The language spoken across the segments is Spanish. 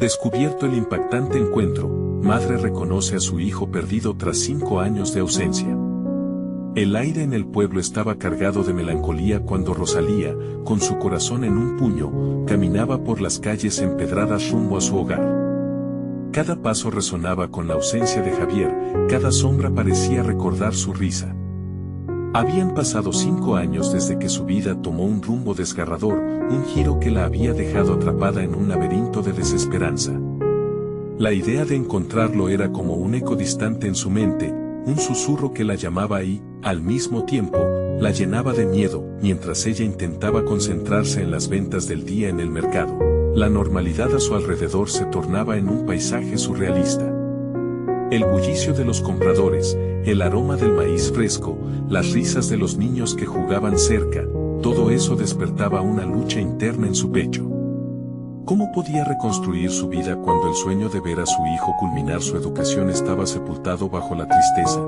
Descubierto el impactante encuentro, madre reconoce a su hijo perdido tras 5 años de ausencia. El aire en el pueblo estaba cargado de melancolía cuando Rosalía, con su corazón en un puño, caminaba por las calles empedradas rumbo a su hogar. Cada paso resonaba con la ausencia de Javier, cada sombra parecía recordar su risa. Habían pasado 5 años desde que su vida tomó un rumbo desgarrador, un giro que la había dejado atrapada en un laberinto de desesperanza. La idea de encontrarlo era como un eco distante en su mente, un susurro que la llamaba y, al mismo tiempo, la llenaba de miedo, mientras ella intentaba concentrarse en las ventas del día en el mercado. La normalidad a su alrededor se tornaba en un paisaje surrealista. El bullicio de los compradores, el aroma del maíz fresco, las risas de los niños que jugaban cerca, todo eso despertaba una lucha interna en su pecho. ¿Cómo podía reconstruir su vida cuando el sueño de ver a su hijo culminar su educación estaba sepultado bajo la tristeza?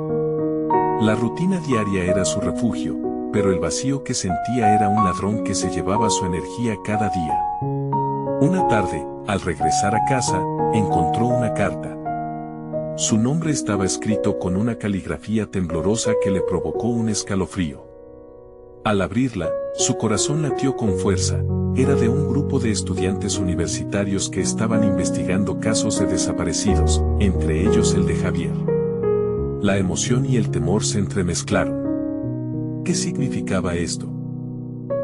La rutina diaria era su refugio, pero el vacío que sentía era un ladrón que se llevaba su energía cada día. Una tarde, al regresar a casa, encontró una carta. Su nombre estaba escrito con una caligrafía temblorosa que le provocó un escalofrío. Al abrirla, su corazón latió con fuerza. Era de un grupo de estudiantes universitarios que estaban investigando casos de desaparecidos, entre ellos el de Javier. La emoción y el temor se entremezclaron. ¿Qué significaba esto?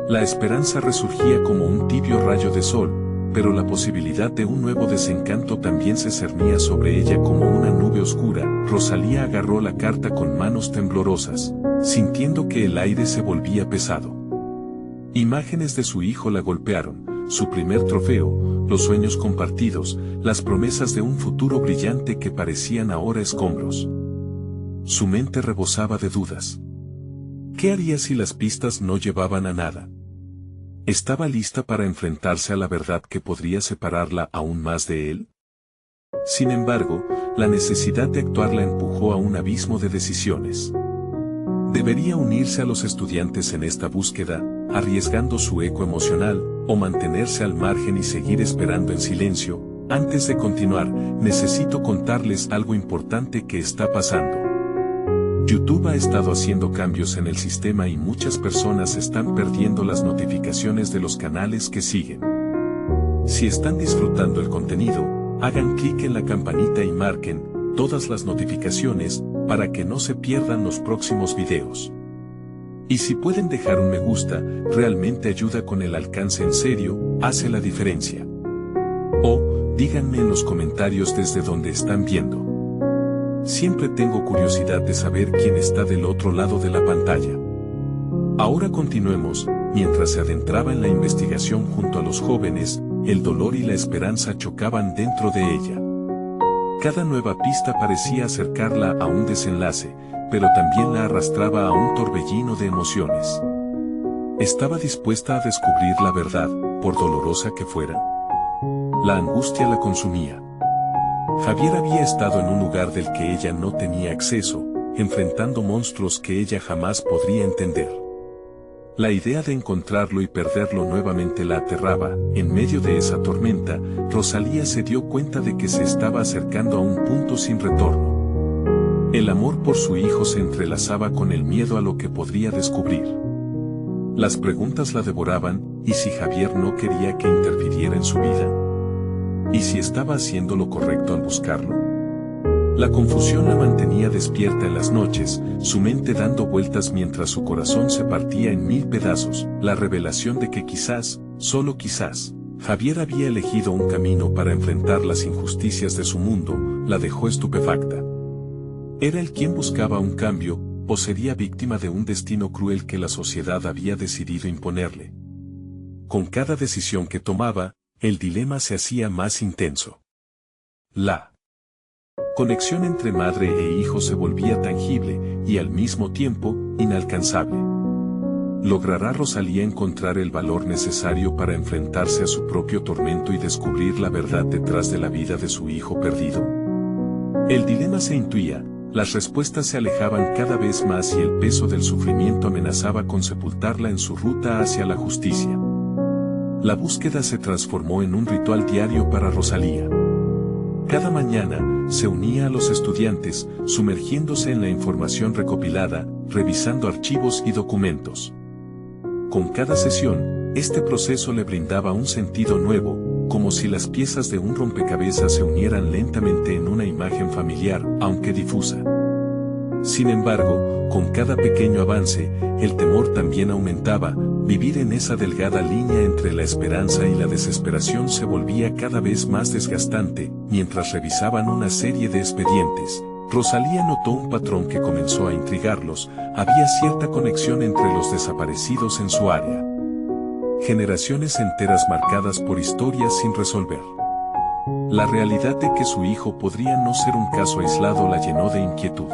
La esperanza resurgía como un tibio rayo de sol, pero la posibilidad de un nuevo desencanto también se cernía sobre ella como una nube oscura. Rosalía agarró la carta con manos temblorosas, sintiendo que el aire se volvía pesado. Imágenes de su hijo la golpearon, su primer trofeo, los sueños compartidos, las promesas de un futuro brillante que parecían ahora escombros. Su mente rebosaba de dudas. ¿Qué haría si las pistas no llevaban a nada? ¿Estaba lista para enfrentarse a la verdad que podría separarla aún más de él? Sin embargo, la necesidad de actuar la empujó a un abismo de decisiones. ¿Debería unirse a los estudiantes en esta búsqueda, arriesgando su eco emocional, o mantenerse al margen y seguir esperando en silencio? Antes de continuar, necesito contarles algo importante que está pasando. YouTube ha estado haciendo cambios en el sistema y muchas personas están perdiendo las notificaciones de los canales que siguen. Si están disfrutando el contenido, hagan clic en la campanita y marquen todas las notificaciones para que no se pierdan los próximos videos. Y si pueden dejar un me gusta, realmente ayuda con el alcance, en serio, hace la diferencia. O, díganme en los comentarios desde donde están viendo. Siempre tengo curiosidad de saber quién está del otro lado de la pantalla. Ahora continuemos. Mientras se adentraba en la investigación junto a los jóvenes, el dolor y la esperanza chocaban dentro de ella. Cada nueva pista parecía acercarla a un desenlace, pero también la arrastraba a un torbellino de emociones. Estaba dispuesta a descubrir la verdad, por dolorosa que fuera. La angustia la consumía. Javier había estado en un lugar del que ella no tenía acceso, enfrentando monstruos que ella jamás podría entender. La idea de encontrarlo y perderlo nuevamente la aterraba. En medio de esa tormenta, Rosalía se dio cuenta de que se estaba acercando a un punto sin retorno. El amor por su hijo se entrelazaba con el miedo a lo que podría descubrir. Las preguntas la devoraban. ¿Y si Javier no quería que interfiriera en su vida? ¿Y si estaba haciendo lo correcto al buscarlo? La confusión la mantenía despierta en las noches, su mente dando vueltas mientras su corazón se partía en 1000 pedazos. La revelación de que quizás, solo quizás, Javier había elegido un camino para enfrentar las injusticias de su mundo, la dejó estupefacta. ¿Era él quien buscaba un cambio, o sería víctima de un destino cruel que la sociedad había decidido imponerle? Con cada decisión que tomaba, el dilema se hacía más intenso. La conexión entre madre e hijo se volvía tangible, y al mismo tiempo, inalcanzable. ¿Logrará Rosalía encontrar el valor necesario para enfrentarse a su propio tormento y descubrir la verdad detrás de la vida de su hijo perdido? El dilema se intuía, las respuestas se alejaban cada vez más y el peso del sufrimiento amenazaba con sepultarla en su ruta hacia la justicia. La búsqueda se transformó en un ritual diario para Rosalía. Cada mañana, se unía a los estudiantes, sumergiéndose en la información recopilada, revisando archivos y documentos. Con cada sesión, este proceso le brindaba un sentido nuevo, como si las piezas de un rompecabezas se unieran lentamente en una imagen familiar, aunque difusa. Sin embargo, con cada pequeño avance, el temor también aumentaba. Vivir en esa delgada línea entre la esperanza y la desesperación se volvía cada vez más desgastante. Mientras revisaban una serie de expedientes, Rosalía notó un patrón que comenzó a intrigarlos. Había cierta conexión entre los desaparecidos en su área. Generaciones enteras marcadas por historias sin resolver. La realidad de que su hijo podría no ser un caso aislado la llenó de inquietud.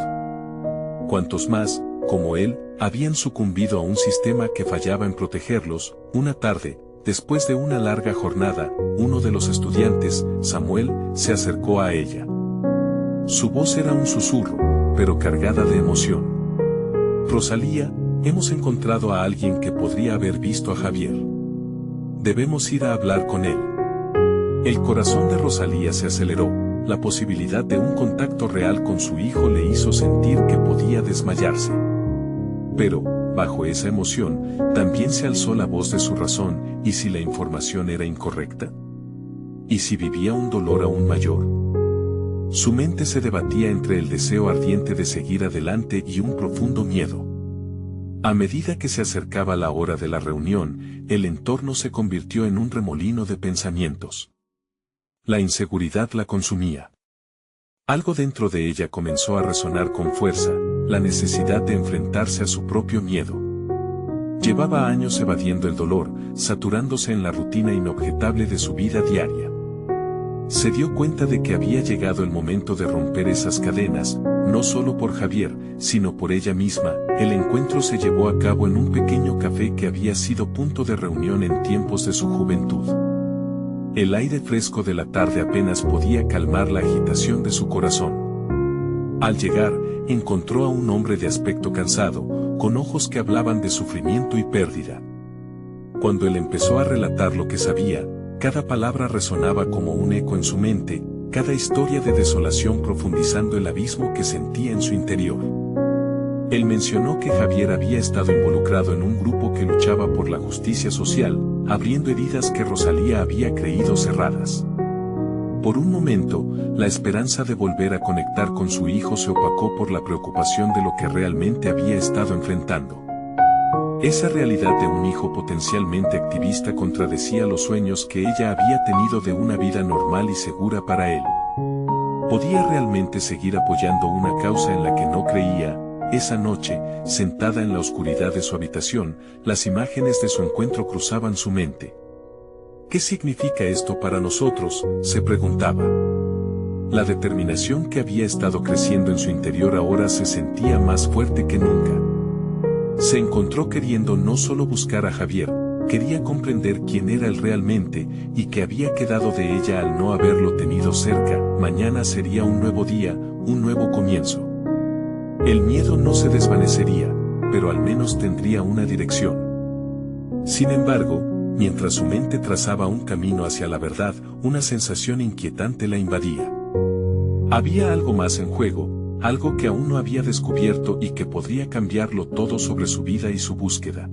Cuantos más, como él, habían sucumbido a un sistema que fallaba en protegerlos. Una tarde, después de una larga jornada, uno de los estudiantes, Samuel, se acercó a ella. Su voz era un susurro, pero cargada de emoción. Rosalía, hemos encontrado a alguien que podría haber visto a Javier. Debemos ir a hablar con él. El corazón de Rosalía se aceleró. La posibilidad de un contacto real con su hijo le hizo sentir que podía desmayarse. Pero, bajo esa emoción, también se alzó la voz de su razón. ¿Y si la información era incorrecta? ¿Y si vivía un dolor aún mayor? Su mente se debatía entre el deseo ardiente de seguir adelante y un profundo miedo. A medida que se acercaba la hora de la reunión, el entorno se convirtió en un remolino de pensamientos. La inseguridad la consumía. Algo dentro de ella comenzó a resonar con fuerza, la necesidad de enfrentarse a su propio miedo. Llevaba años evadiendo el dolor, saturándose en la rutina inobjetable de su vida diaria. Se dio cuenta de que había llegado el momento de romper esas cadenas, no solo por Javier, sino por ella misma. El encuentro se llevó a cabo en un pequeño café que había sido punto de reunión en tiempos de su juventud. El aire fresco de la tarde apenas podía calmar la agitación de su corazón. Al llegar, encontró a un hombre de aspecto cansado, con ojos que hablaban de sufrimiento y pérdida. Cuando él empezó a relatar lo que sabía, cada palabra resonaba como un eco en su mente, cada historia de desolación profundizando el abismo que sentía en su interior. Él mencionó que Javier había estado involucrado en un grupo que luchaba por la justicia social, abriendo heridas que Rosalía había creído cerradas. Por un momento, la esperanza de volver a conectar con su hijo se opacó por la preocupación de lo que realmente había estado enfrentando. Esa realidad de un hijo potencialmente activista contradecía los sueños que ella había tenido de una vida normal y segura para él. ¿Podía realmente seguir apoyando una causa en la que no creía? Esa noche, sentada en la oscuridad de su habitación, las imágenes de su encuentro cruzaban su mente. ¿Qué significa esto para nosotros?, se preguntaba. La determinación que había estado creciendo en su interior ahora se sentía más fuerte que nunca. Se encontró queriendo no solo buscar a Javier, quería comprender quién era él realmente y qué había quedado de ella al no haberlo tenido cerca. Mañana sería un nuevo día, un nuevo comienzo. El miedo no se desvanecería, pero al menos tendría una dirección. Sin embargo, mientras su mente trazaba un camino hacia la verdad, una sensación inquietante la invadía. Había algo más en juego, algo que aún no había descubierto y que podría cambiarlo todo sobre su vida y su búsqueda.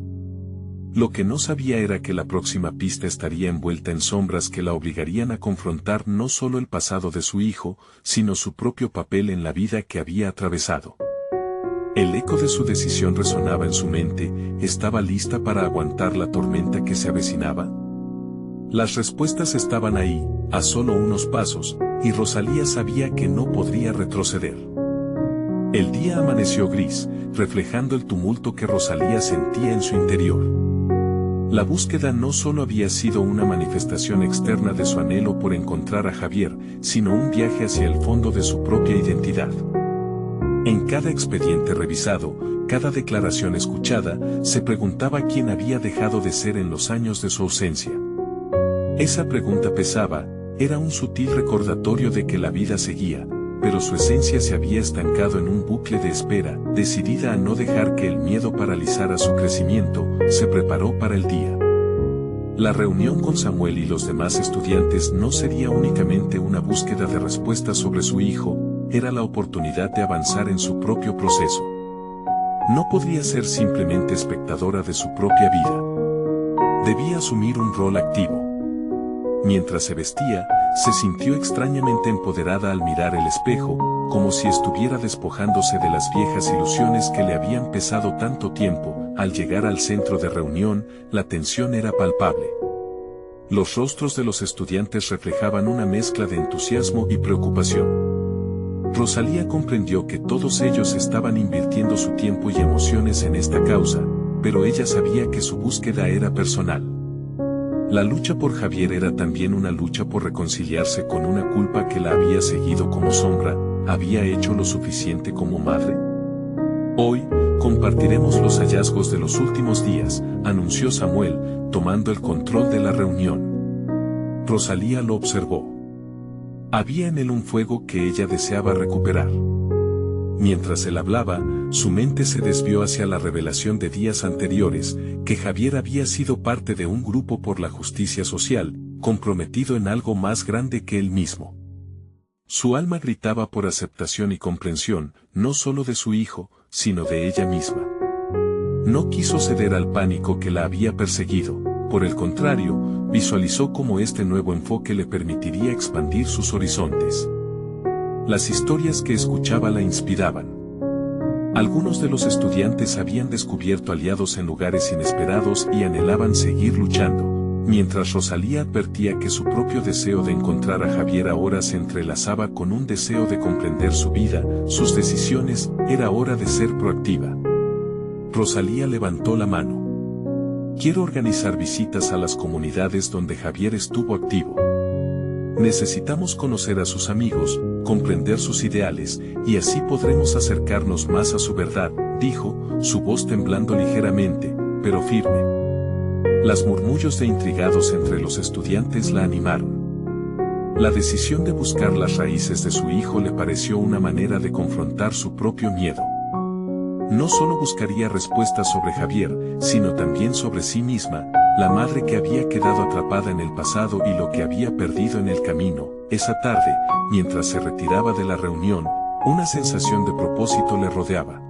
Lo que no sabía era que la próxima pista estaría envuelta en sombras que la obligarían a confrontar no solo el pasado de su hijo, sino su propio papel en la vida que había atravesado. El eco de su decisión resonaba en su mente. ¿Estaba lista para aguantar la tormenta que se avecinaba? Las respuestas estaban ahí, a solo unos pasos, y Rosalía sabía que no podría retroceder. El día amaneció gris, reflejando el tumulto que Rosalía sentía en su interior. La búsqueda no solo había sido una manifestación externa de su anhelo por encontrar a Javier, sino un viaje hacia el fondo de su propia identidad. En cada expediente revisado, cada declaración escuchada, se preguntaba quién había dejado de ser en los años de su ausencia. Esa pregunta pesaba, era un sutil recordatorio de que la vida seguía, pero su esencia se había estancado en un bucle de espera. Decidida a no dejar que el miedo paralizara su crecimiento, se preparó para el día. La reunión con Samuel y los demás estudiantes no sería únicamente una búsqueda de respuestas sobre su hijo, era la oportunidad de avanzar en su propio proceso. No podría ser simplemente espectadora de su propia vida. Debía asumir un rol activo. Mientras se vestía, se sintió extrañamente empoderada al mirar el espejo, como si estuviera despojándose de las viejas ilusiones que le habían pesado tanto tiempo. Al llegar al centro de reunión, la tensión era palpable. Los rostros de los estudiantes reflejaban una mezcla de entusiasmo y preocupación. Rosalía comprendió que todos ellos estaban invirtiendo su tiempo y emociones en esta causa, pero ella sabía que su búsqueda era personal. La lucha por Javier era también una lucha por reconciliarse con una culpa que la había seguido como sombra. ¿Había hecho lo suficiente como madre? Hoy, compartiremos los hallazgos de los últimos días, anunció Samuel, tomando el control de la reunión. Rosalía lo observó. Había en él un fuego que ella deseaba recuperar. Mientras él hablaba, su mente se desvió hacia la revelación de días anteriores, que Javier había sido parte de un grupo por la justicia social, comprometido en algo más grande que él mismo. Su alma gritaba por aceptación y comprensión, no solo de su hijo, sino de ella misma. No quiso ceder al pánico que la había perseguido, por el contrario, visualizó cómo este nuevo enfoque le permitiría expandir sus horizontes. Las historias que escuchaba la inspiraban. Algunos de los estudiantes habían descubierto aliados en lugares inesperados y anhelaban seguir luchando, mientras Rosalía advertía que su propio deseo de encontrar a Javier ahora se entrelazaba con un deseo de comprender su vida, sus decisiones. Era hora de ser proactiva. Rosalía levantó la mano. Quiero organizar visitas a las comunidades donde Javier estuvo activo. Necesitamos conocer a sus amigos, comprender sus ideales, y así podremos acercarnos más a su verdad, dijo, su voz temblando ligeramente, pero firme. Las murmullos de intrigados entre los estudiantes la animaron. La decisión de buscar las raíces de su hijo le pareció una manera de confrontar su propio miedo. No solo buscaría respuestas sobre Javier, sino también sobre sí misma, la madre que había quedado atrapada en el pasado y lo que había perdido en el camino. Esa tarde, mientras se retiraba de la reunión, una sensación de propósito le rodeaba.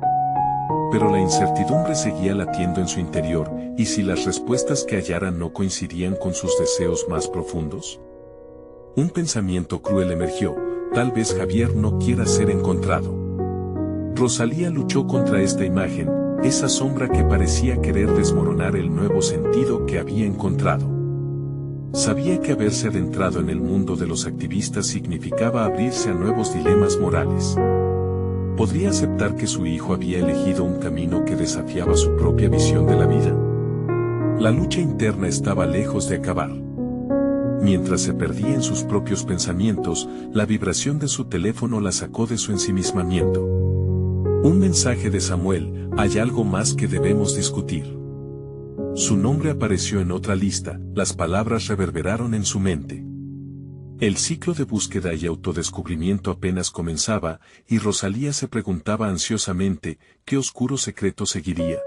Pero la incertidumbre seguía latiendo en su interior, ¿y si las respuestas que hallara no coincidían con sus deseos más profundos? Un pensamiento cruel emergió, tal vez Javier no quiera ser encontrado. Rosalía luchó contra esta imagen, esa sombra que parecía querer desmoronar el nuevo sentido que había encontrado. Sabía que haberse adentrado en el mundo de los activistas significaba abrirse a nuevos dilemas morales. ¿Podría aceptar que su hijo había elegido un camino que desafiaba su propia visión de la vida? La lucha interna estaba lejos de acabar. Mientras se perdía en sus propios pensamientos, la vibración de su teléfono la sacó de su ensimismamiento. Un mensaje de Samuel: hay algo más que debemos discutir. Su nombre apareció en otra lista, las palabras reverberaron en su mente. El ciclo de búsqueda y autodescubrimiento apenas comenzaba, y Rosalía se preguntaba ansiosamente, ¿qué oscuro secreto seguiría?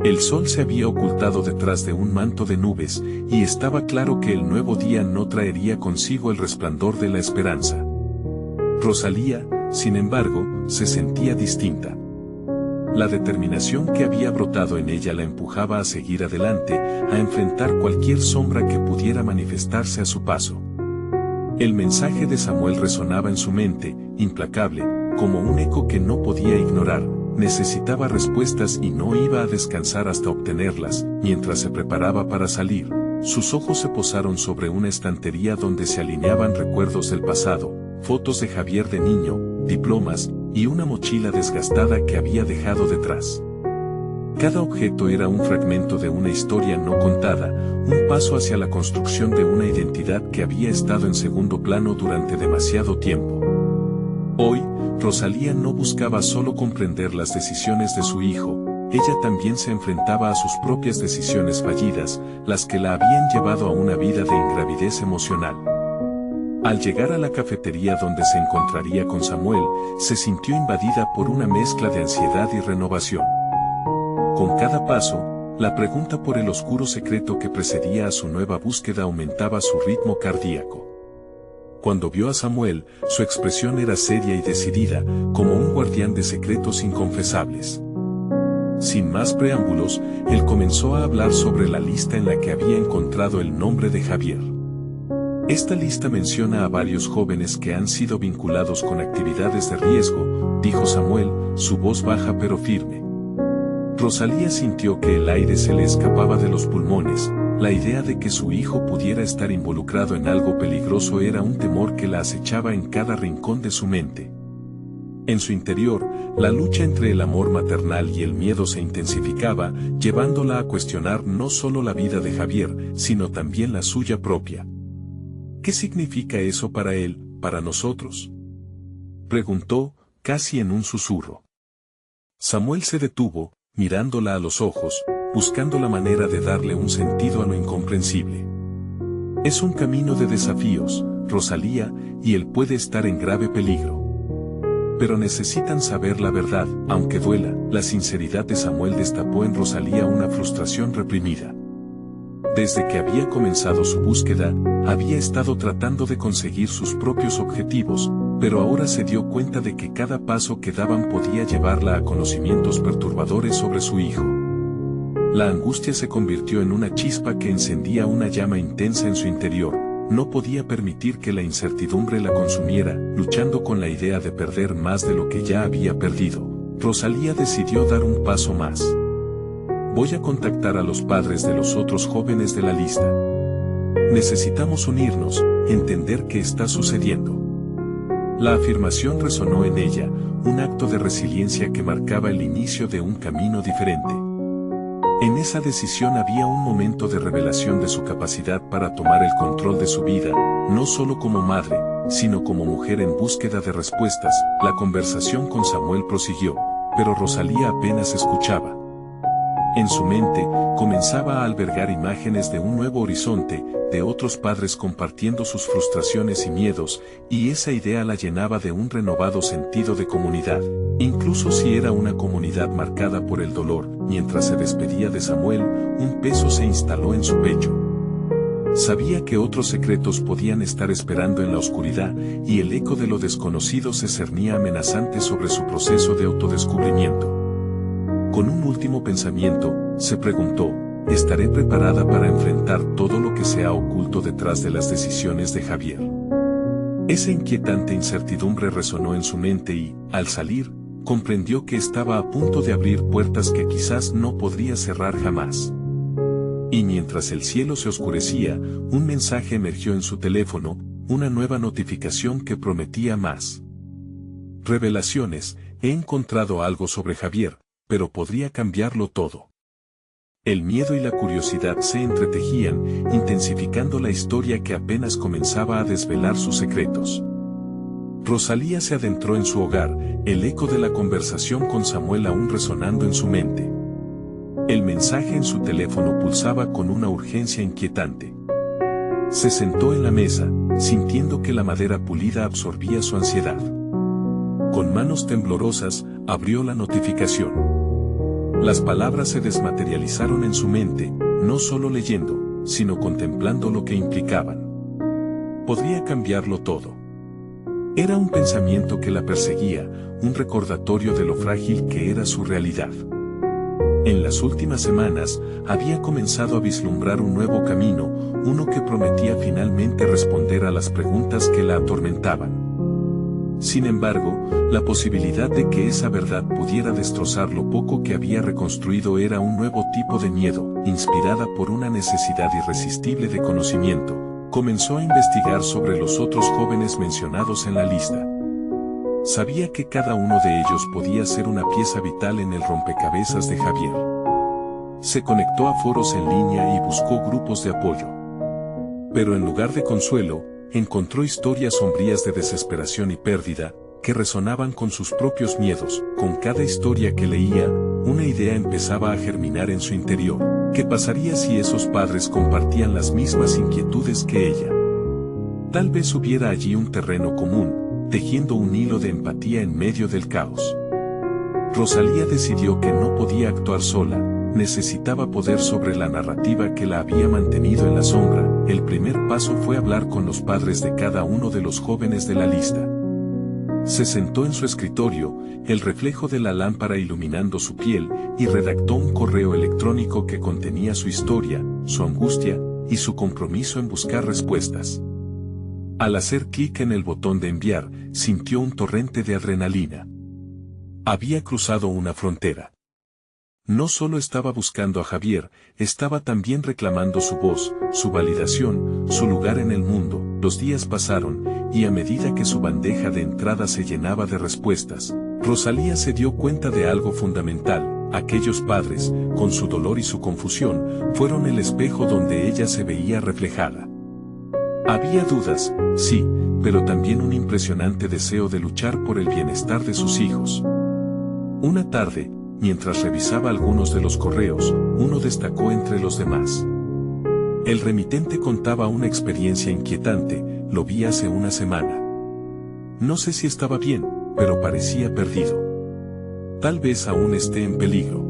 El sol se había ocultado detrás de un manto de nubes, y estaba claro que el nuevo día no traería consigo el resplandor de la esperanza. Rosalía, sin embargo, se sentía distinta. La determinación que había brotado en ella la empujaba a seguir adelante, a enfrentar cualquier sombra que pudiera manifestarse a su paso. El mensaje de Samuel resonaba en su mente, implacable, como un eco que no podía ignorar. Necesitaba respuestas y no iba a descansar hasta obtenerlas. Mientras se preparaba para salir, sus ojos se posaron sobre una estantería donde se alineaban recuerdos del pasado, fotos de Javier de niño, diplomas, y una mochila desgastada que había dejado detrás. Cada objeto era un fragmento de una historia no contada, un paso hacia la construcción de una identidad que había estado en segundo plano durante demasiado tiempo. Hoy, Rosalía no buscaba solo comprender las decisiones de su hijo, ella también se enfrentaba a sus propias decisiones fallidas, las que la habían llevado a una vida de ingravidez emocional. Al llegar a la cafetería donde se encontraría con Samuel, se sintió invadida por una mezcla de ansiedad y renovación. Con cada paso, La pregunta por el oscuro secreto que precedía a su nueva búsqueda aumentaba su ritmo cardíaco. Cuando vio a Samuel, su expresión era seria y decidida, como un guardián de secretos inconfesables. Sin más preámbulos, él comenzó a hablar sobre la lista en la que había encontrado el nombre de Javier. Esta lista menciona a varios jóvenes que han sido vinculados con actividades de riesgo, dijo Samuel, su voz baja pero firme. Rosalía sintió que el aire se le escapaba de los pulmones. La idea de que su hijo pudiera estar involucrado en algo peligroso era un temor que la acechaba en cada rincón de su mente. En su interior, la lucha entre el amor maternal y el miedo se intensificaba, llevándola a cuestionar no solo la vida de Javier, sino también la suya propia. ¿Qué significa eso para él, para nosotros?, preguntó, casi en un susurro. Samuel se detuvo, mirándola a los ojos, buscando la manera de darle un sentido a lo incomprensible. Es un camino de desafíos, Rosalía, y él puede estar en grave peligro. Pero necesitan saber la verdad, aunque duela. La sinceridad de Samuel destapó en Rosalía una frustración reprimida. Desde que había comenzado su búsqueda, había estado tratando de conseguir sus propios objetivos, pero ahora se dio cuenta de que cada paso que daban podía llevarla a conocimientos perturbadores sobre su hijo. La angustia se convirtió en una chispa que encendía una llama intensa en su interior. No podía permitir que la incertidumbre la consumiera, luchando con la idea de perder más de lo que ya había perdido. Rosalía decidió dar un paso más. Voy a contactar a los padres de los otros jóvenes de la lista. Necesitamos unirnos, entender qué está sucediendo. La afirmación resonó en ella, un acto de resiliencia que marcaba el inicio de un camino diferente. En esa decisión había un momento de revelación de su capacidad para tomar el control de su vida, no solo como madre, sino como mujer en búsqueda de respuestas. La conversación con Samuel prosiguió, pero Rosalía apenas escuchaba. En su mente, comenzaba a albergar imágenes de un nuevo horizonte, de otros padres compartiendo sus frustraciones y miedos, y esa idea la llenaba de un renovado sentido de comunidad, incluso si era una comunidad marcada por el dolor. Mientras se despedía de Samuel, un peso se instaló en su pecho. Sabía que otros secretos podían estar esperando en la oscuridad, y el eco de lo desconocido se cernía amenazante sobre su proceso de autodescubrimiento. Con un último pensamiento, se preguntó, ¿estaré preparada para enfrentar todo lo que se ha oculto detrás de las decisiones de Javier? Esa inquietante incertidumbre resonó en su mente y, al salir, comprendió que estaba a punto de abrir puertas que quizás no podría cerrar jamás. Y mientras el cielo se oscurecía, un mensaje emergió en su teléfono, una nueva notificación que prometía más. Revelaciones, he encontrado algo sobre Javier, pero podría cambiarlo todo. El miedo y la curiosidad se entretejían, intensificando la historia que apenas comenzaba a desvelar sus secretos. Rosalía se adentró en su hogar, el eco de la conversación con Samuel aún resonando en su mente. El mensaje en su teléfono pulsaba con una urgencia inquietante. Se sentó en la mesa, sintiendo que la madera pulida absorbía su ansiedad. Con manos temblorosas, abrió la notificación. Las palabras se desmaterializaron en su mente, no solo leyendo, sino contemplando lo que implicaban. Podría cambiarlo todo. Era un pensamiento que la perseguía, un recordatorio de lo frágil que era su realidad. En las últimas semanas, había comenzado a vislumbrar un nuevo camino, uno que prometía finalmente responder a las preguntas que la atormentaban. Sin embargo, la posibilidad de que esa verdad pudiera destrozar lo poco que había reconstruido era un nuevo tipo de miedo, inspirada por una necesidad irresistible de conocimiento. Comenzó a investigar sobre los otros jóvenes mencionados en la lista. Sabía que cada uno de ellos podía ser una pieza vital en el rompecabezas de Javier. Se conectó a foros en línea y buscó grupos de apoyo. Pero en lugar de consuelo, encontró historias sombrías de desesperación y pérdida, que resonaban con sus propios miedos. Con cada historia que leía, una idea empezaba a germinar en su interior. ¿Qué pasaría si esos padres compartían las mismas inquietudes que ella? Tal vez hubiera allí un terreno común, tejiendo un hilo de empatía en medio del caos. Rosalía decidió que no podía actuar sola, necesitaba poder sobre la narrativa que la había mantenido en la sombra. El primer paso fue hablar con los padres de cada uno de los jóvenes de la lista. Se sentó en su escritorio, el reflejo de la lámpara iluminando su piel, y redactó un correo electrónico que contenía su historia, su angustia, y su compromiso en buscar respuestas. Al hacer clic en el botón de enviar, sintió un torrente de adrenalina. Había cruzado una frontera. No solo estaba buscando a Javier, estaba también reclamando su voz, su validación, su lugar en el mundo. Los días pasaron, y a medida que su bandeja de entrada se llenaba de respuestas, Rosalía se dio cuenta de algo fundamental. Aquellos padres, con su dolor y su confusión, fueron el espejo donde ella se veía reflejada. Había dudas, sí, pero también un impresionante deseo de luchar por el bienestar de sus hijos. Una tarde, mientras revisaba algunos de los correos, uno destacó entre los demás. El remitente contaba una experiencia inquietante. Lo vi hace una semana. No sé si estaba bien, pero parecía perdido. Tal vez aún esté en peligro.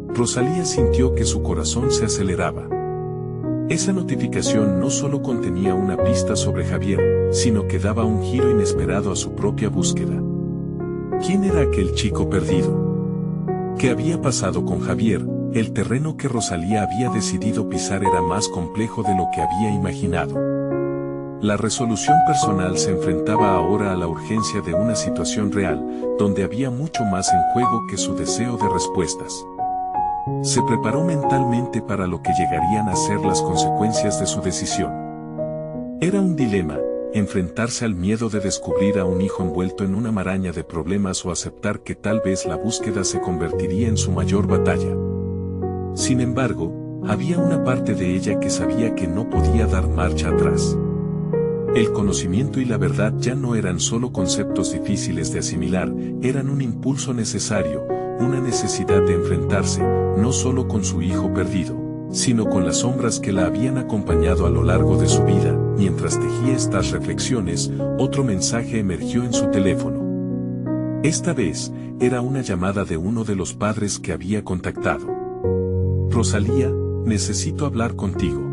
Rosalía sintió que su corazón se aceleraba. Esa notificación no solo contenía una pista sobre Javier, sino que daba un giro inesperado a su propia búsqueda. ¿Quién era aquel chico perdido? ¿Qué había pasado con Javier? El terreno que Rosalía había decidido pisar era más complejo de lo que había imaginado. La resolución personal se enfrentaba ahora a la urgencia de una situación real, donde había mucho más en juego que su deseo de respuestas. Se preparó mentalmente para lo que llegarían a ser las consecuencias de su decisión. Era un dilema, enfrentarse al miedo de descubrir a un hijo envuelto en una maraña de problemas o aceptar que tal vez la búsqueda se convertiría en su mayor batalla. Sin embargo, había una parte de ella que sabía que no podía dar marcha atrás. El conocimiento y la verdad ya no eran solo conceptos difíciles de asimilar, eran un impulso necesario, una necesidad de enfrentarse, no solo con su hijo perdido, sino con las sombras que la habían acompañado a lo largo de su vida. Mientras tejía estas reflexiones, otro mensaje emergió en su teléfono. Esta vez, era una llamada de uno de los padres que había contactado. Rosalía, necesito hablar contigo.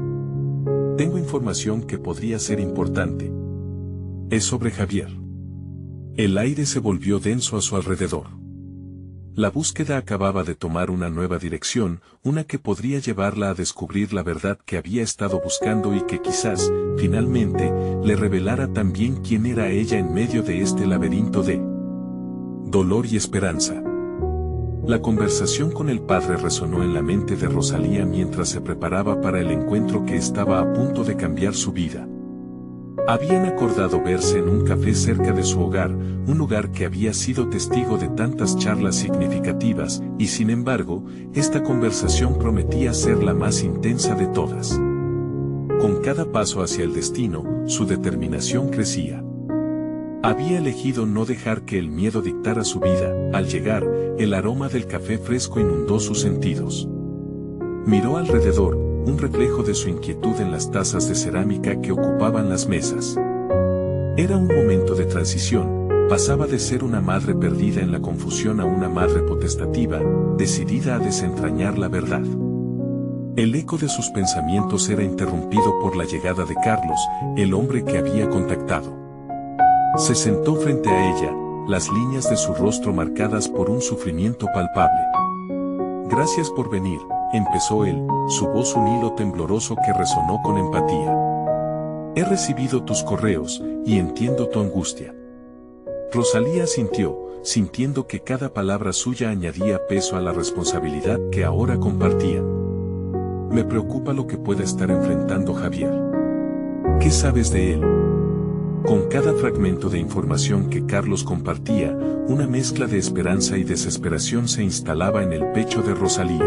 Tengo información que podría ser importante. Es sobre Javier. El aire se volvió denso a su alrededor. La búsqueda acababa de tomar una nueva dirección, una que podría llevarla a descubrir la verdad que había estado buscando y que quizás, finalmente, le revelara también quién era ella en medio de este laberinto de dolor y esperanza. La conversación con el padre resonó en la mente de Rosalía mientras se preparaba para el encuentro que estaba a punto de cambiar su vida. Habían acordado verse en un café cerca de su hogar, un lugar que había sido testigo de tantas charlas significativas, y sin embargo, esta conversación prometía ser la más intensa de todas. Con cada paso hacia el destino, su determinación crecía. Había elegido no dejar que el miedo dictara su vida. Al llegar, el aroma del café fresco inundó sus sentidos. Miró alrededor, un reflejo de su inquietud en las tazas de cerámica que ocupaban las mesas. Era un momento de transición, pasaba de ser una madre perdida en la confusión a una madre potestativa, decidida a desentrañar la verdad. El eco de sus pensamientos era interrumpido por la llegada de Carlos, el hombre que había contactado. Se sentó frente a ella, las líneas de su rostro marcadas por un sufrimiento palpable. Gracias por venir, empezó él, su voz un hilo tembloroso que resonó con empatía. He recibido tus correos, y entiendo tu angustia. Rosalía asintió, sintiendo que cada palabra suya añadía peso a la responsabilidad que ahora compartían. Me preocupa lo que pueda estar enfrentando Javier. ¿Qué sabes de él? Con cada fragmento de información que Carlos compartía, una mezcla de esperanza y desesperación se instalaba en el pecho de Rosalía.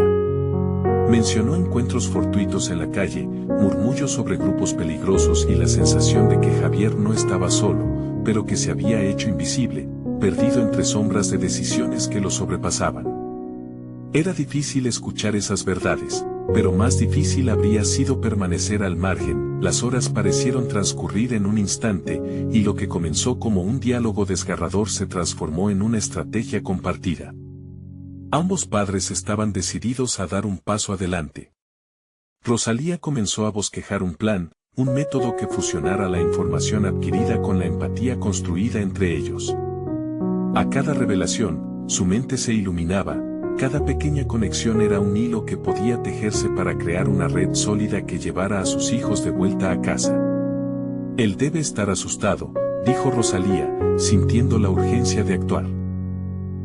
Mencionó encuentros fortuitos en la calle, murmullos sobre grupos peligrosos y la sensación de que Javier no estaba solo, pero que se había hecho invisible, perdido entre sombras de decisiones que lo sobrepasaban. Era difícil escuchar esas verdades, pero más difícil habría sido permanecer al margen. Las horas parecieron transcurrir en un instante, y lo que comenzó como un diálogo desgarrador se transformó en una estrategia compartida. Ambos padres estaban decididos a dar un paso adelante. Rosalía comenzó a bosquejar un plan, un método que fusionara la información adquirida con la empatía construida entre ellos. A cada revelación, su mente se iluminaba, cada pequeña conexión era un hilo que podía tejerse para crear una red sólida que llevara a sus hijos de vuelta a casa. Él debe estar asustado, dijo Rosalía, sintiendo la urgencia de actuar.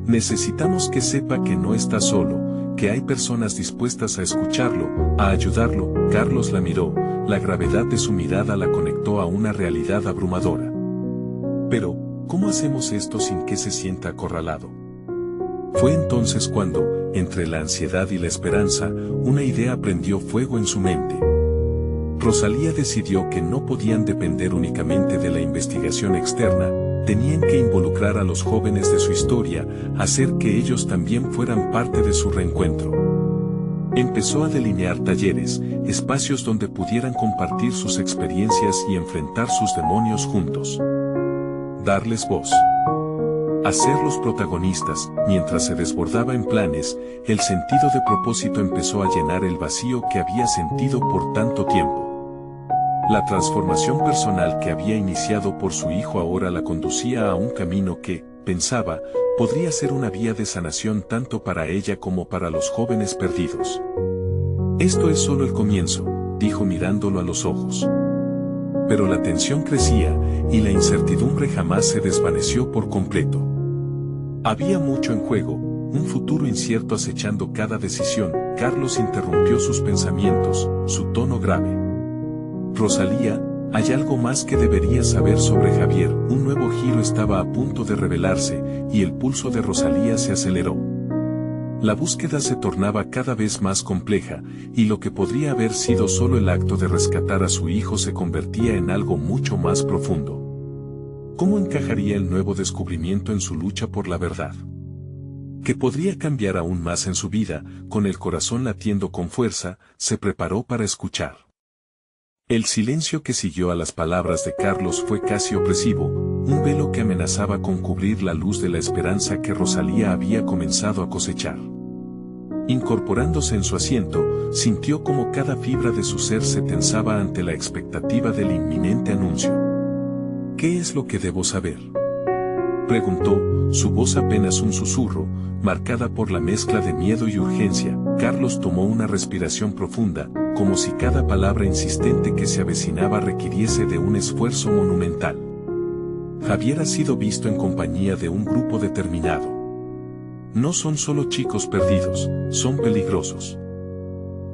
Necesitamos que sepa que no está solo, que hay personas dispuestas a escucharlo, a ayudarlo. Carlos la miró, la gravedad de su mirada la conectó a una realidad abrumadora. Pero, ¿cómo hacemos esto sin que se sienta acorralado? Fue entonces cuando, entre la ansiedad y la esperanza, una idea prendió fuego en su mente. Rosalía decidió que no podían depender únicamente de la investigación externa, tenían que involucrar a los jóvenes de su historia, hacer que ellos también fueran parte de su reencuentro. Empezó a delinear talleres, espacios donde pudieran compartir sus experiencias y enfrentar sus demonios juntos. Darles voz. Hacerlos protagonistas. Mientras se desbordaba en planes, el sentido de propósito empezó a llenar el vacío que había sentido por tanto tiempo. La transformación personal que había iniciado por su hijo ahora la conducía a un camino que, pensaba, podría ser una vía de sanación tanto para ella como para los jóvenes perdidos. Esto es solo el comienzo, dijo mirándolo a los ojos. Pero la tensión crecía, y la incertidumbre jamás se desvaneció por completo. Había mucho en juego, un futuro incierto acechando cada decisión. Carlos interrumpió sus pensamientos, su tono grave. Rosalía, hay algo más que deberías saber sobre Javier. Un nuevo giro estaba a punto de revelarse, y el pulso de Rosalía se aceleró. La búsqueda se tornaba cada vez más compleja, y lo que podría haber sido solo el acto de rescatar a su hijo se convertía en algo mucho más profundo. ¿Cómo encajaría el nuevo descubrimiento en su lucha por la verdad? Que podría cambiar aún más en su vida. Con el corazón latiendo con fuerza, se preparó para escuchar. El silencio que siguió a las palabras de Carlos fue casi opresivo, un velo que amenazaba con cubrir la luz de la esperanza que Rosalía había comenzado a cosechar. Incorporándose en su asiento, sintió como cada fibra de su ser se tensaba ante la expectativa del inminente anuncio. ¿Qué es lo que debo saber?, preguntó, su voz apenas un susurro, marcada por la mezcla de miedo y urgencia. Carlos tomó una respiración profunda, como si cada palabra insistente que se avecinaba requiriese de un esfuerzo monumental. Javier ha sido visto en compañía de un grupo determinado. No son solo chicos perdidos, son peligrosos.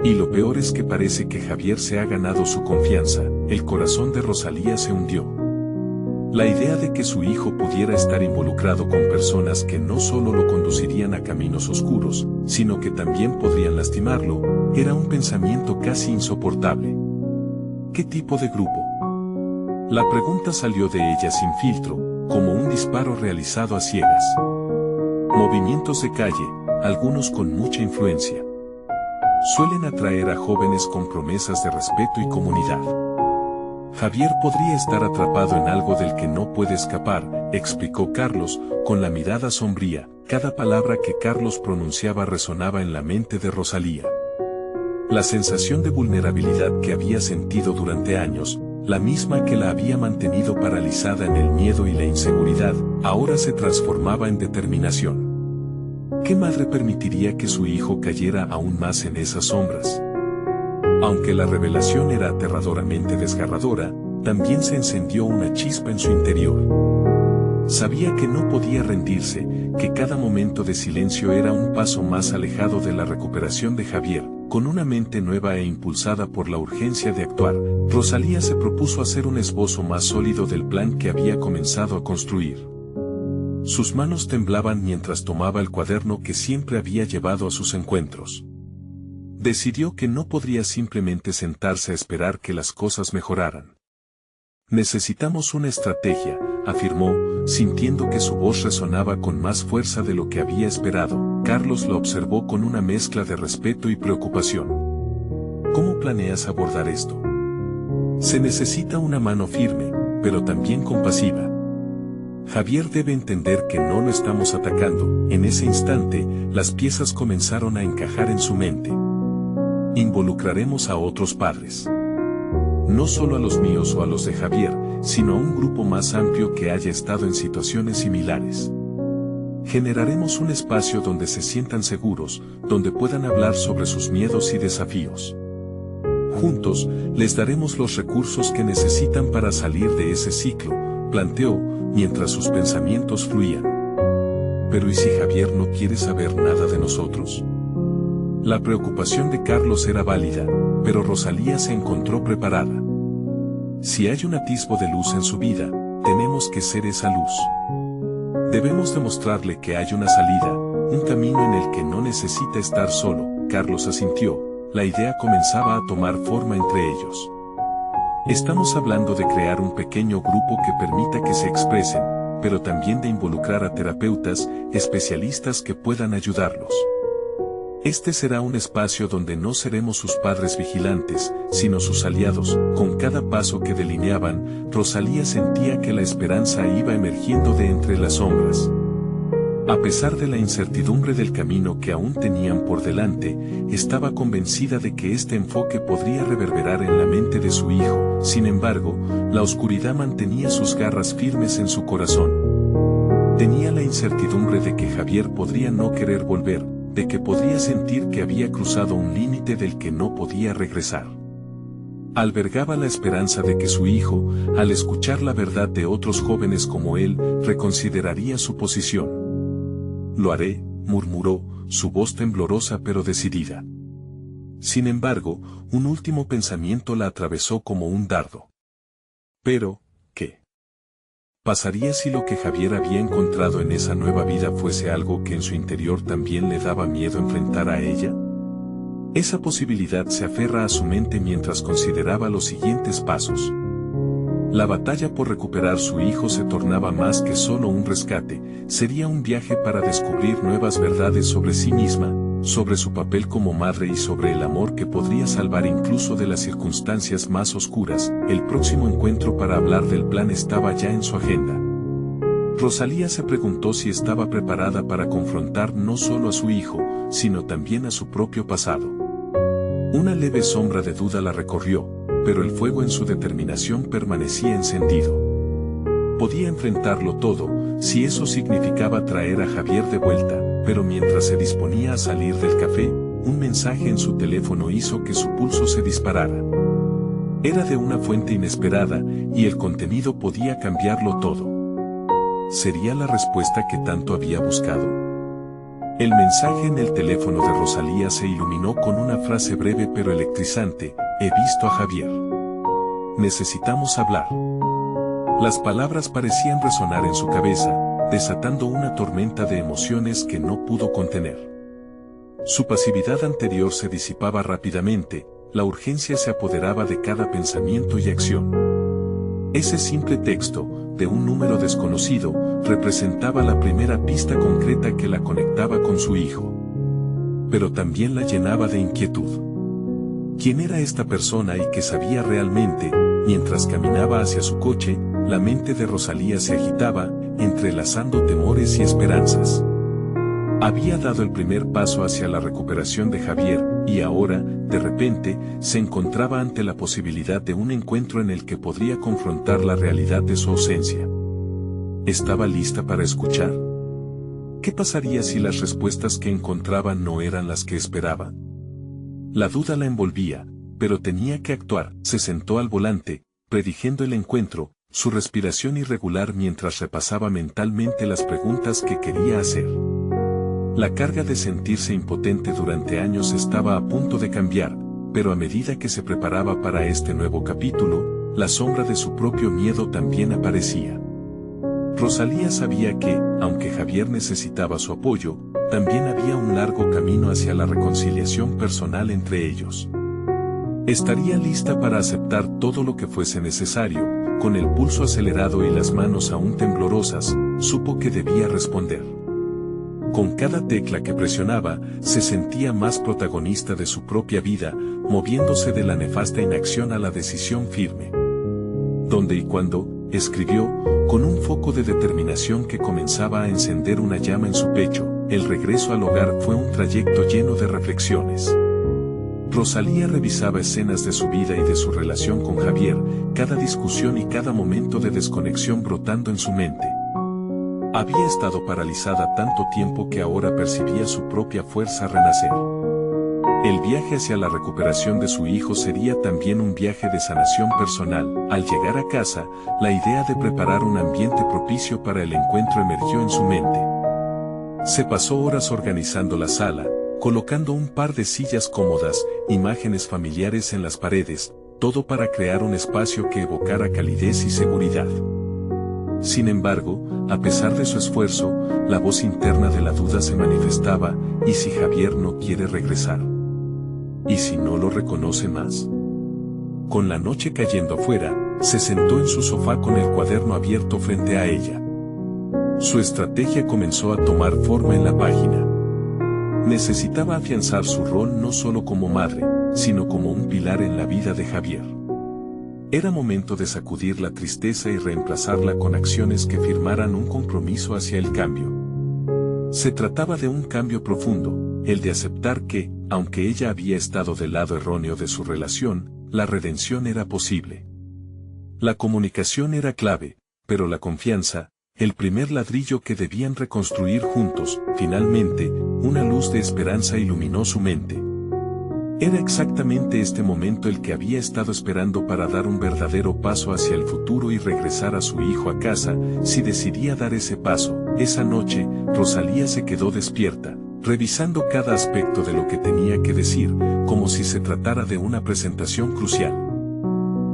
Y lo peor es que parece que Javier se ha ganado su confianza. El corazón de Rosalía se hundió. La idea de que su hijo pudiera estar involucrado con personas que no solo lo conducirían a caminos oscuros, sino que también podrían lastimarlo, era un pensamiento casi insoportable. ¿Qué tipo de grupo? La pregunta salió de ella sin filtro, como un disparo realizado a ciegas. Movimientos de calle, algunos con mucha influencia. Suelen atraer a jóvenes con promesas de respeto y comunidad. Javier podría estar atrapado en algo del que no puede escapar, explicó Carlos, con la mirada sombría. Cada palabra que Carlos pronunciaba resonaba en la mente de Rosalía. La sensación de vulnerabilidad que había sentido durante años, la misma que la había mantenido paralizada en el miedo y la inseguridad, ahora se transformaba en determinación. ¿Qué madre permitiría que su hijo cayera aún más en esas sombras? Aunque la revelación era aterradoramente desgarradora, también se encendió una chispa en su interior. Sabía que no podía rendirse, que cada momento de silencio era un paso más alejado de la recuperación de Javier. Con una mente nueva e impulsada por la urgencia de actuar, Rosalía se propuso hacer un esbozo más sólido del plan que había comenzado a construir. Sus manos temblaban mientras tomaba el cuaderno que siempre había llevado a sus encuentros. Decidió que no podría simplemente sentarse a esperar que las cosas mejoraran. Necesitamos una estrategia, afirmó, sintiendo que su voz resonaba con más fuerza de lo que había esperado. Carlos lo observó con una mezcla de respeto y preocupación. ¿Cómo planeas abordar esto? Se necesita una mano firme, pero también compasiva. Javier debe entender que no lo estamos atacando. En ese instante, las piezas comenzaron a encajar en su mente. Involucraremos a otros padres. No solo a los míos o a los de Javier, sino a un grupo más amplio que haya estado en situaciones similares. Generaremos un espacio donde se sientan seguros, donde puedan hablar sobre sus miedos y desafíos. Juntos, les daremos los recursos que necesitan para salir de ese ciclo, planteó, mientras sus pensamientos fluían. Pero ¿y si Javier no quiere saber nada de nosotros? La preocupación de Carlos era válida, pero Rosalía se encontró preparada. Si hay un atisbo de luz en su vida, tenemos que ser esa luz. Debemos demostrarle que hay una salida, un camino en el que no necesita estar solo. Carlos asintió. La idea comenzaba a tomar forma entre ellos. Estamos hablando de crear un pequeño grupo que permita que se expresen, pero también de involucrar a terapeutas, especialistas que puedan ayudarlos. Este será un espacio donde no seremos sus padres vigilantes, sino sus aliados. Con cada paso que delineaban, Rosalía sentía que la esperanza iba emergiendo de entre las sombras. A pesar de la incertidumbre del camino que aún tenían por delante, estaba convencida de que este enfoque podría reverberar en la mente de su hijo. Sin embargo, la oscuridad mantenía sus garras firmes en su corazón. Tenía la incertidumbre de que Javier podría no querer volver, de que podría sentir que había cruzado un límite del que no podía regresar. Albergaba la esperanza de que su hijo, al escuchar la verdad de otros jóvenes como él, reconsideraría su posición. «Lo haré», murmuró, su voz temblorosa pero decidida. Sin embargo, un último pensamiento la atravesó como un dardo. Pero, ¿qué pasaría si lo que Javier había encontrado en esa nueva vida fuese algo que en su interior también le daba miedo enfrentar a ella? Esa posibilidad se aferra a su mente mientras consideraba los siguientes pasos. La batalla por recuperar su hijo se tornaba más que solo un rescate, sería un viaje para descubrir nuevas verdades sobre sí misma, sobre su papel como madre y sobre el amor que podría salvar incluso de las circunstancias más oscuras. El próximo encuentro para hablar del plan estaba ya en su agenda. Rosalía se preguntó si estaba preparada para confrontar no solo a su hijo, sino también a su propio pasado. Una leve sombra de duda la recorrió, pero el fuego en su determinación permanecía encendido. Podía enfrentarlo todo, si eso significaba traer a Javier de vuelta, pero mientras se disponía a salir del café, un mensaje en su teléfono hizo que su pulso se disparara. Era de una fuente inesperada, y el contenido podía cambiarlo todo. ¿Sería la respuesta que tanto había buscado? El mensaje en el teléfono de Rosalía se iluminó con una frase breve pero electrizante: «He visto a Javier. Necesitamos hablar». Las palabras parecían resonar en su cabeza, desatando una tormenta de emociones que no pudo contener. Su pasividad anterior se disipaba rápidamente, la urgencia se apoderaba de cada pensamiento y acción. Ese simple texto, de un número desconocido, representaba la primera pista concreta que la conectaba con su hijo. Pero también la llenaba de inquietud. ¿Quién era esta persona y qué sabía realmente? Mientras caminaba hacia su coche, la mente de Rosalía se agitaba, entrelazando temores y esperanzas. Había dado el primer paso hacia la recuperación de Javier, y ahora, de repente, se encontraba ante la posibilidad de un encuentro en el que podría confrontar la realidad de su ausencia. ¿Estaba lista para escuchar? ¿Qué pasaría si las respuestas que encontraba no eran las que esperaba? La duda la envolvía, pero tenía que actuar. Se sentó al volante, prediciendo el encuentro, su respiración irregular mientras repasaba mentalmente las preguntas que quería hacer. La carga de sentirse impotente durante años estaba a punto de cambiar, pero a medida que se preparaba para este nuevo capítulo, la sombra de su propio miedo también aparecía. Rosalía sabía que, aunque Javier necesitaba su apoyo, también había un largo camino hacia la reconciliación personal entre ellos. Estaría lista para aceptar todo lo que fuese necesario. Con el pulso acelerado y las manos aún temblorosas, supo que debía responder. Con cada tecla que presionaba, se sentía más protagonista de su propia vida, moviéndose de la nefasta inacción a la decisión firme. ¿Dónde y cuándo?, escribió, Con un foco de determinación que comenzaba a encender una llama en su pecho, el regreso al hogar fue un trayecto lleno de reflexiones. Rosalía revisaba escenas de su vida y de su relación con Javier, cada discusión y cada momento de desconexión brotando en su mente. Había estado paralizada tanto tiempo que ahora percibía su propia fuerza renacer. El viaje hacia la recuperación de su hijo sería también un viaje de sanación personal. Al llegar a casa, la idea de preparar un ambiente propicio para el encuentro emergió en su mente. Se pasó horas organizando la sala, colocando un par de sillas cómodas, imágenes familiares en las paredes, todo para crear un espacio que evocara calidez y seguridad. Sin embargo, a pesar de su esfuerzo, la voz interna de la duda se manifestaba: ¿y si Javier no quiere regresar? ¿Y si no lo reconoce más? Con la noche cayendo afuera, se sentó en su sofá con el cuaderno abierto frente a ella. Su estrategia comenzó a tomar forma en la página. Necesitaba afianzar su rol no solo como madre, sino como un pilar en la vida de Javier. Era momento de sacudir la tristeza y reemplazarla con acciones que firmaran un compromiso hacia el cambio. Se trataba de un cambio profundo, el de aceptar que, aunque ella había estado del lado erróneo de su relación, la redención era posible. La comunicación era clave, pero la confianza, el primer ladrillo que debían reconstruir juntos. Finalmente, una luz de esperanza iluminó su mente. Era exactamente este momento el que había estado esperando para dar un verdadero paso hacia el futuro y regresar a su hijo a casa. Si decidía dar ese paso, esa noche, Rosalía se quedó despierta, revisando cada aspecto de lo que tenía que decir, como si se tratara de una presentación crucial.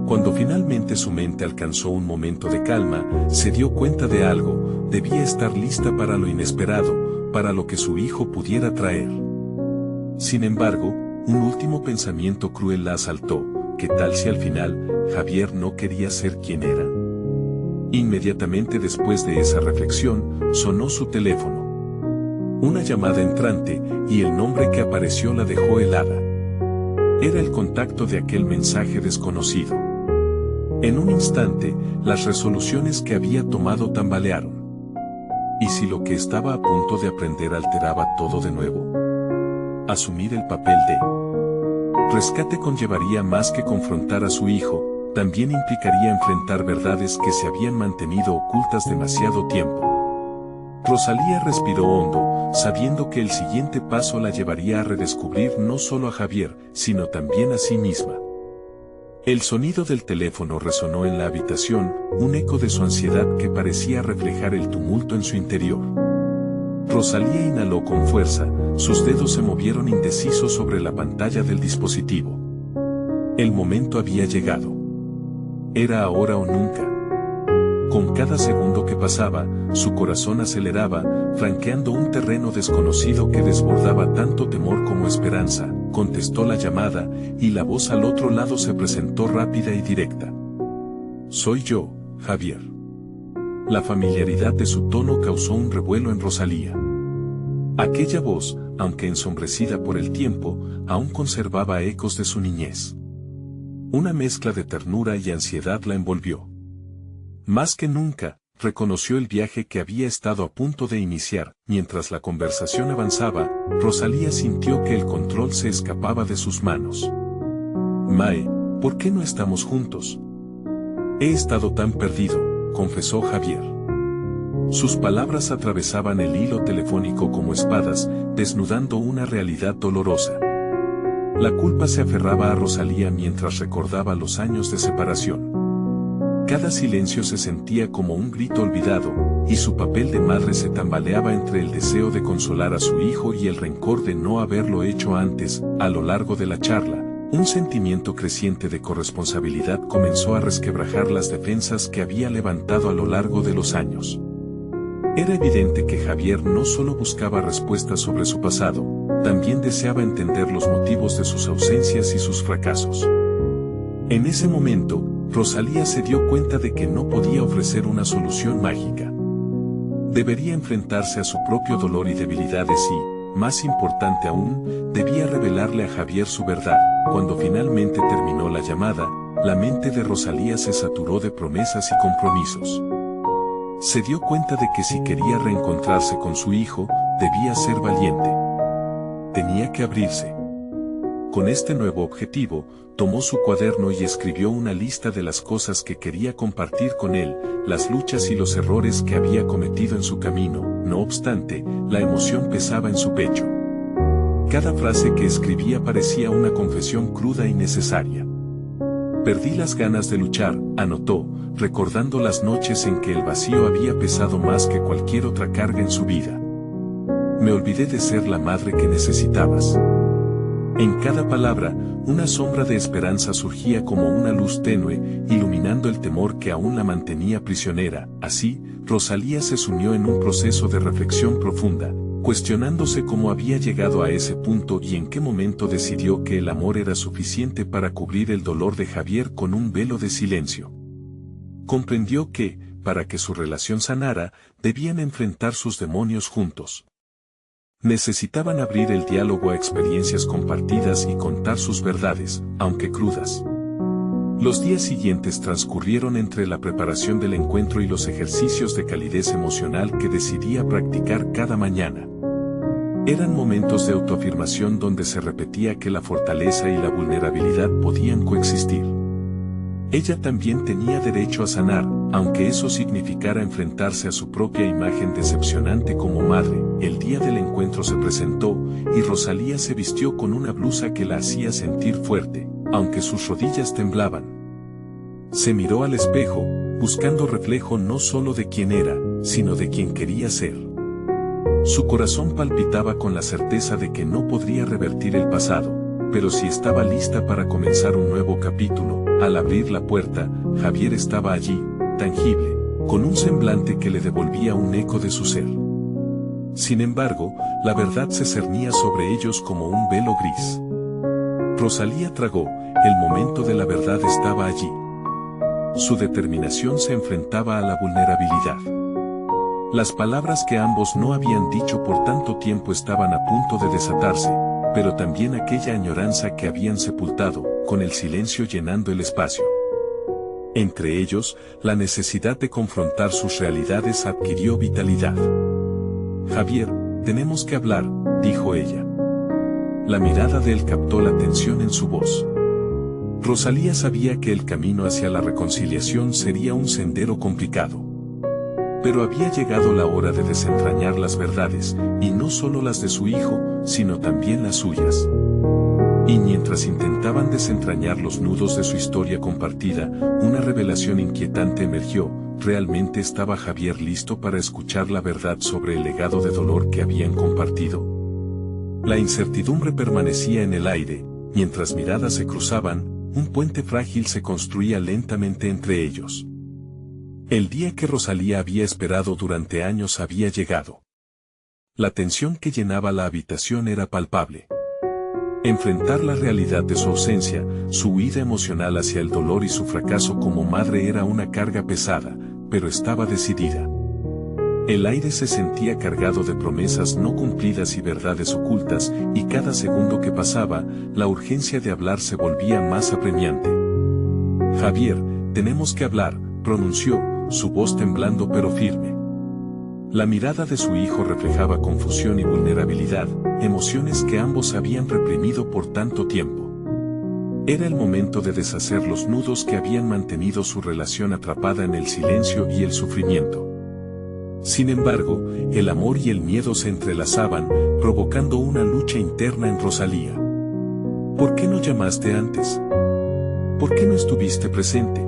Cuando finalmente su mente alcanzó un momento de calma, se dio cuenta de algo: debía estar lista para lo inesperado, para lo que su hijo pudiera traer. Sin embargo, un último pensamiento cruel la asaltó: ¿qué tal si al final, Javier no quería ser quien era? Inmediatamente después de esa reflexión, sonó su teléfono. Una llamada entrante, y el nombre que apareció la dejó helada. Era el contacto de aquel mensaje desconocido. En un instante, las resoluciones que había tomado tambalearon. ¿Y si lo que estaba a punto de aprender alteraba todo de nuevo? Asumir el papel de rescate conllevaría más que confrontar a su hijo, también implicaría enfrentar verdades que se habían mantenido ocultas demasiado tiempo. Rosalía respiró hondo, sabiendo que el siguiente paso la llevaría a redescubrir no solo a Javier, sino también a sí misma. El sonido del teléfono resonó en la habitación, un eco de su ansiedad que parecía reflejar el tumulto en su interior. Rosalía inhaló con fuerza, sus dedos se movieron indecisos sobre la pantalla del dispositivo. El momento había llegado. Era ahora o nunca. Con cada segundo que pasaba, su corazón aceleraba, franqueando un terreno desconocido que desbordaba tanto temor como esperanza. Contestó la llamada, y la voz al otro lado se presentó rápida y directa. Soy yo, Javier. La familiaridad de su tono causó un revuelo en Rosalía. Aquella voz, aunque ensombrecida por el tiempo, aún conservaba ecos de su niñez. Una mezcla de ternura y ansiedad la envolvió. Más que nunca, reconoció el viaje que había estado a punto de iniciar. Mientras la conversación avanzaba, Rosalía sintió que el control se escapaba de sus manos. Mae, ¿por qué no estamos juntos? He estado tan perdido, confesó Javier. Sus palabras atravesaban el hilo telefónico como espadas, desnudando una realidad dolorosa. La culpa se aferraba a Rosalía mientras recordaba los años de separación. Cada silencio se sentía como un grito olvidado, y su papel de madre se tambaleaba entre el deseo de consolar a su hijo y el rencor de no haberlo hecho antes. A lo largo de la charla, un sentimiento creciente de corresponsabilidad comenzó a resquebrajar las defensas que había levantado a lo largo de los años. Era evidente que Javier no solo buscaba respuestas sobre su pasado, también deseaba entender los motivos de sus ausencias y sus fracasos. En ese momento, Rosalía se dio cuenta de que no podía ofrecer una solución mágica. Debería enfrentarse a su propio dolor y debilidades y, más importante aún, debía revelarle a Javier su verdad. Cuando finalmente terminó la llamada, la mente de Rosalía se saturó de promesas y compromisos. Se dio cuenta de que si quería reencontrarse con su hijo, debía ser valiente. Tenía que abrirse. Con este nuevo objetivo, tomó su cuaderno y escribió una lista de las cosas que quería compartir con él, las luchas y los errores que había cometido en su camino. No obstante, la emoción pesaba en su pecho. Cada frase que escribía parecía una confesión cruda y necesaria. Perdí las ganas de luchar, anotó, recordando las noches en que el vacío había pesado más que cualquier otra carga en su vida. Me olvidé de ser la madre que necesitabas. En cada palabra, una sombra de esperanza surgía como una luz tenue, iluminando el temor que aún la mantenía prisionera. Así, Rosalía se sumió en un proceso de reflexión profunda, cuestionándose cómo había llegado a ese punto y en qué momento decidió que el amor era suficiente para cubrir el dolor de Javier con un velo de silencio. Comprendió que, para que su relación sanara, debían enfrentar sus demonios juntos. Necesitaban abrir el diálogo a experiencias compartidas y contar sus verdades, aunque crudas. Los días siguientes transcurrieron entre la preparación del encuentro y los ejercicios de calidez emocional que decidía practicar cada mañana. Eran momentos de autoafirmación donde se repetía que la fortaleza y la vulnerabilidad podían coexistir. Ella también tenía derecho a sanar, aunque eso significara enfrentarse a su propia imagen decepcionante como madre. El día del encuentro se presentó, y Rosalía se vistió con una blusa que la hacía sentir fuerte, aunque sus rodillas temblaban. Se miró al espejo, buscando reflejo no solo de quién era, sino de quien quería ser. Su corazón palpitaba con la certeza de que no podría revertir el pasado, pero sí estaba lista para comenzar un nuevo capítulo. Al abrir la puerta, Javier estaba allí, tangible, con un semblante que le devolvía un eco de su ser. Sin embargo, la verdad se cernía sobre ellos como un velo gris. Rosalía tragó, el momento de la verdad estaba allí. Su determinación se enfrentaba a la vulnerabilidad. Las palabras que ambos no habían dicho por tanto tiempo estaban a punto de desatarse, pero también aquella añoranza que habían sepultado, con el silencio llenando el espacio. Entre ellos, la necesidad de confrontar sus realidades adquirió vitalidad. Javier, tenemos que hablar, dijo ella. La mirada de él captó la tensión en su voz. Rosalía sabía que el camino hacia la reconciliación sería un sendero complicado. Pero había llegado la hora de desentrañar las verdades, y no solo las de su hijo, sino también las suyas. Y mientras intentaban desentrañar los nudos de su historia compartida, una revelación inquietante emergió. ¿Realmente estaba Javier listo para escuchar la verdad sobre el legado de dolor que habían compartido? La incertidumbre permanecía en el aire, mientras miradas se cruzaban, un puente frágil se construía lentamente entre ellos. El día que Rosalía había esperado durante años había llegado. La tensión que llenaba la habitación era palpable. Enfrentar la realidad de su ausencia, su huida emocional hacia el dolor y su fracaso como madre era una carga pesada, pero estaba decidida. El aire se sentía cargado de promesas no cumplidas y verdades ocultas, y cada segundo que pasaba, la urgencia de hablar se volvía más apremiante. Javier, tenemos que hablar, pronunció, su voz temblando pero firme. La mirada de su hijo reflejaba confusión y vulnerabilidad, emociones que ambos habían reprimido por tanto tiempo. Era el momento de deshacer los nudos que habían mantenido su relación atrapada en el silencio y el sufrimiento. Sin embargo, el amor y el miedo se entrelazaban, provocando una lucha interna en Rosalía. ¿Por qué no llamaste antes? ¿Por qué no estuviste presente?,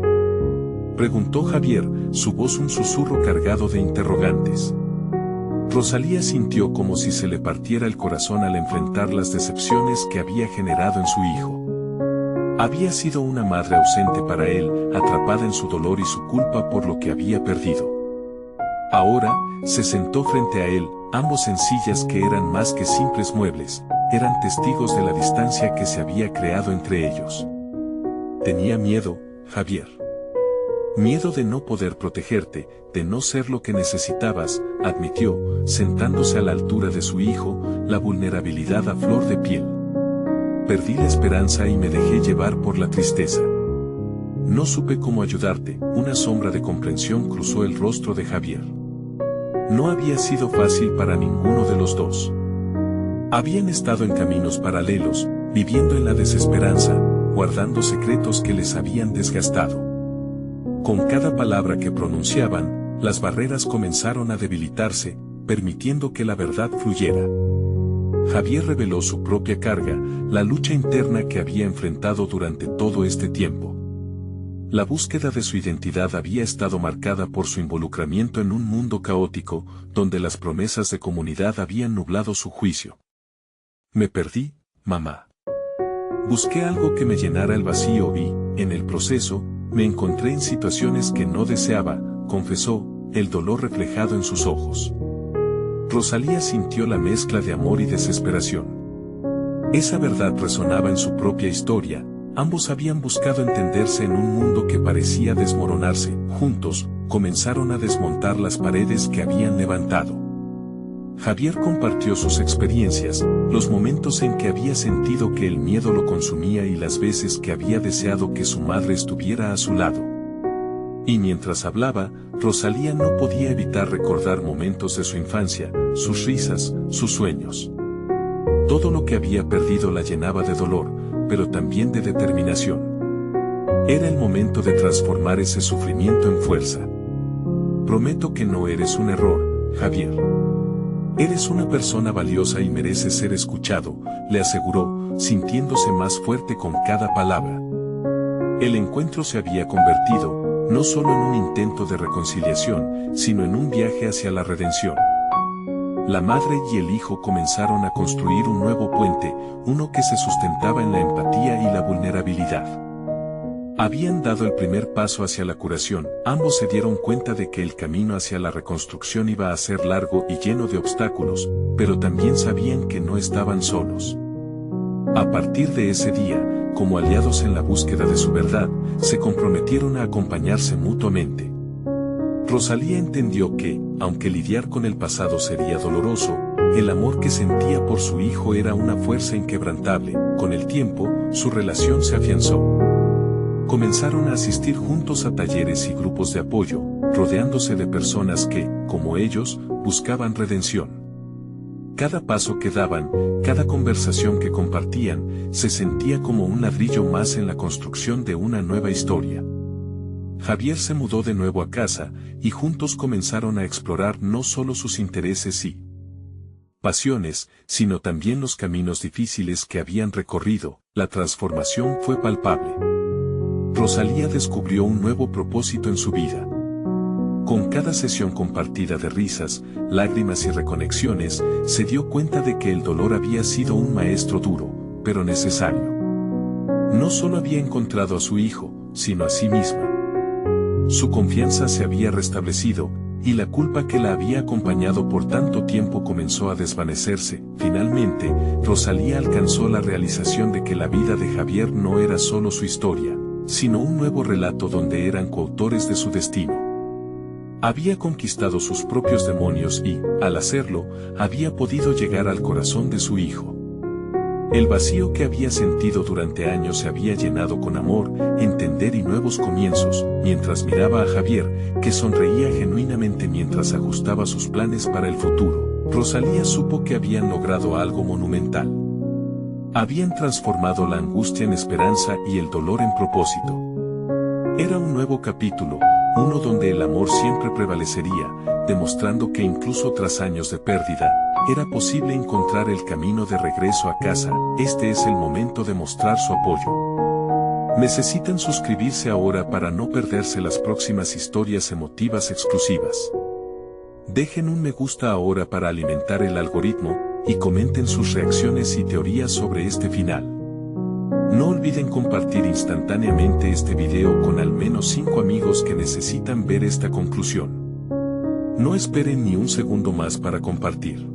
preguntó Javier, su voz un susurro cargado de interrogantes. Rosalía sintió como si se le partiera el corazón al enfrentar las decepciones que había generado en su hijo. Había sido una madre ausente para él, atrapada en su dolor y su culpa por lo que había perdido. Ahora, se sentó frente a él, ambos en sillas que eran más que simples muebles, eran testigos de la distancia que se había creado entre ellos. Tenía miedo, Javier. Miedo de no poder protegerte, de no ser lo que necesitabas, admitió, sentándose a la altura de su hijo, la vulnerabilidad a flor de piel. Perdí la esperanza y me dejé llevar por la tristeza. no supe cómo ayudarte. Una sombra de comprensión cruzó el rostro de Javier. No había sido fácil para ninguno de los dos. Habían estado en caminos paralelos, viviendo en la desesperanza, guardando secretos que les habían desgastado. Con cada palabra que pronunciaban, las barreras comenzaron a debilitarse, permitiendo que la verdad fluyera. Javier reveló su propia carga, la lucha interna que había enfrentado durante todo este tiempo. La búsqueda de su identidad había estado marcada por su involucramiento en un mundo caótico, donde las promesas de comunidad habían nublado su juicio. Me perdí, mamá. Busqué algo que me llenara el vacío y, en el proceso, me encontré en situaciones que no deseaba, confesó, el dolor reflejado en sus ojos. Rosalía sintió la mezcla de amor y desesperación. Esa verdad resonaba en su propia historia. Ambos habían buscado entenderse en un mundo que parecía desmoronarse. Juntos, comenzaron a desmontar las paredes que habían levantado. Javier compartió sus experiencias, los momentos en que había sentido que el miedo lo consumía y las veces que había deseado que su madre estuviera a su lado. Y mientras hablaba, Rosalía no podía evitar recordar momentos de su infancia, sus risas, sus sueños. Todo lo que había perdido la llenaba de dolor, pero también de determinación. Era el momento de transformar ese sufrimiento en fuerza. Prometo que no eres un error, Javier. Eres una persona valiosa y mereces ser escuchado, le aseguró, sintiéndose más fuerte con cada palabra. El encuentro se había convertido, no solo en un intento de reconciliación, sino en un viaje hacia la redención. La madre y el hijo comenzaron a construir un nuevo puente, uno que se sustentaba en la empatía y la vulnerabilidad. Habían dado el primer paso hacia la curación, ambos se dieron cuenta de que el camino hacia la reconstrucción iba a ser largo y lleno de obstáculos, pero también sabían que no estaban solos. A partir de ese día, como aliados en la búsqueda de su verdad, se comprometieron a acompañarse mutuamente. Rosalía entendió que, aunque lidiar con el pasado sería doloroso, el amor que sentía por su hijo era una fuerza inquebrantable. Con el tiempo, su relación se afianzó. Comenzaron a asistir juntos a talleres y grupos de apoyo, rodeándose de personas que, como ellos, buscaban redención. Cada paso que daban, cada conversación que compartían, se sentía como un ladrillo más en la construcción de una nueva historia. Javier se mudó de nuevo a casa, y juntos comenzaron a explorar no solo sus intereses y pasiones, sino también los caminos difíciles que habían recorrido. La transformación fue palpable. Rosalía descubrió un nuevo propósito en su vida. Con cada sesión compartida de risas, lágrimas y reconexiones, se dio cuenta de que el dolor había sido un maestro duro, pero necesario. No solo había encontrado a su hijo, sino a sí misma. Su confianza se había restablecido, y la culpa que la había acompañado por tanto tiempo comenzó a desvanecerse. Finalmente, Rosalía alcanzó la realización de que la vida de Javier no era solo su historia, sino un nuevo relato donde eran coautores de su destino. Había conquistado sus propios demonios y, al hacerlo, había podido llegar al corazón de su hijo. El vacío que había sentido durante años se había llenado con amor, entender y nuevos comienzos. Mientras miraba a Javier, que sonreía genuinamente mientras ajustaba sus planes para el futuro, Rosalía supo que habían logrado algo monumental. Habían transformado la angustia en esperanza y el dolor en propósito. Era un nuevo capítulo, uno donde el amor siempre prevalecería, demostrando que incluso tras años de pérdida, era posible encontrar el camino de regreso a casa. Este es el momento de mostrar su apoyo. Necesitan suscribirse ahora para no perderse las próximas historias emotivas exclusivas. Dejen un me gusta ahora para alimentar el algoritmo, y comenten sus reacciones y teorías sobre este final. No olviden compartir instantáneamente este video con al menos 5 amigos que necesitan ver esta conclusión. No esperen ni un segundo más para compartir.